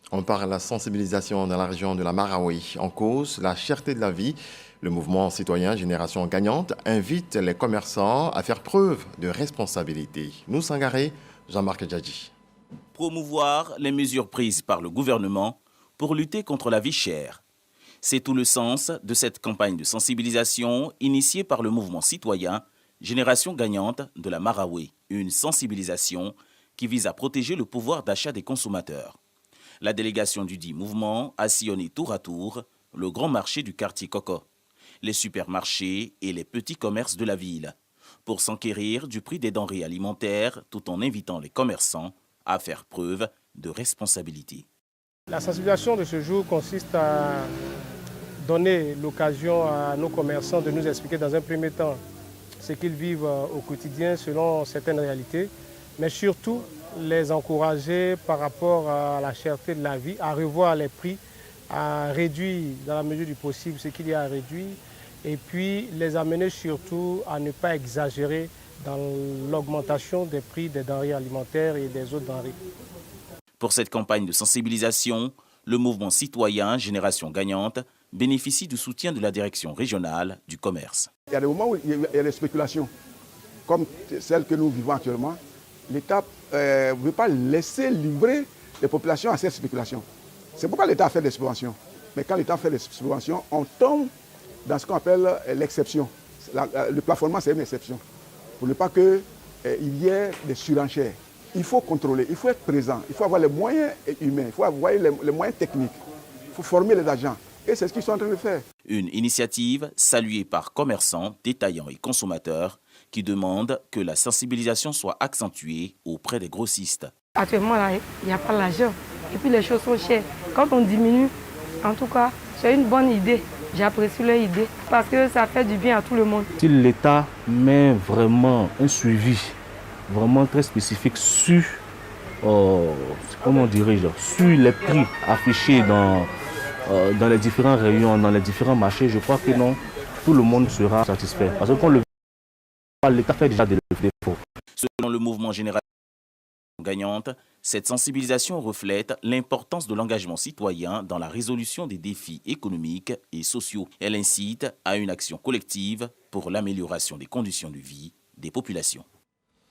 On parle de la sensibilisation dans la région de la Marawi. En cause, la cherté de la vie. Le mouvement citoyen Génération Gagnante invite les commerçants à faire preuve de responsabilité. Nous Sangaré, Jean-Marc Djadji. Promouvoir les mesures prises par le gouvernement pour lutter contre la vie chère. C'est tout le sens de cette campagne de sensibilisation initiée par le mouvement citoyen Génération Gagnante de la Marawi. Une sensibilisation qui vise à protéger le pouvoir d'achat des consommateurs. La délégation du dit mouvement a sillonné tour à tour le grand marché du quartier Koko, les supermarchés et les petits commerces de la ville, pour s'enquérir du prix des denrées alimentaires tout en invitant les commerçants à faire preuve de responsabilité. La sensibilisation de ce jour consiste à donner l'occasion à nos commerçants de nous expliquer dans un premier temps ce qu'ils vivent au quotidien selon certaines réalités, mais surtout les encourager par rapport à la cherté de la vie, à revoir les prix, à réduire dans la mesure du possible ce qu'il y a à réduire, et puis les amener surtout à ne pas exagérer dans l'augmentation des prix des denrées alimentaires et des autres denrées. Pour cette campagne de sensibilisation, le mouvement citoyen Génération Gagnante bénéficie du soutien de la direction régionale du commerce. Il y a des moments où il y a des spéculations, comme celles que nous vivons actuellement. L'État ne veut pas laisser livrer les populations à cette spéculation. C'est pourquoi l'État fait des subventions. Mais quand l'État fait des subventions, on tombe dans ce qu'on appelle l'exception. Le plafonnement, c'est une exception. Pour ne pas qu'il y ait des surenchères. Il faut contrôler, il faut être présent, il faut avoir les moyens humains, il faut avoir les moyens techniques, il faut former les agents. Et c'est ce qu'ils sont en train de faire. Une initiative saluée par commerçants, détaillants et consommateurs qui demandent que la sensibilisation soit accentuée auprès des grossistes. Actuellement, là, il n'y a pas l'argent. Et puis les choses sont chères. Quand on diminue, en tout cas, c'est une bonne idée. J'apprécie leur idée parce que ça fait du bien à tout le monde. Si l'État met vraiment un suivi vraiment très spécifique sur, comment dirais-je, sur les prix affichés dans les différents rayons, dans les différents marchés, je crois que non, tout le monde sera satisfait. Parce que quand l'État fait déjà des défauts. Selon le mouvement Génération Gagnante, cette sensibilisation reflète l'importance de l'engagement citoyen dans la résolution des défis économiques et sociaux. Elle incite à une action collective pour l'amélioration des conditions de vie des populations.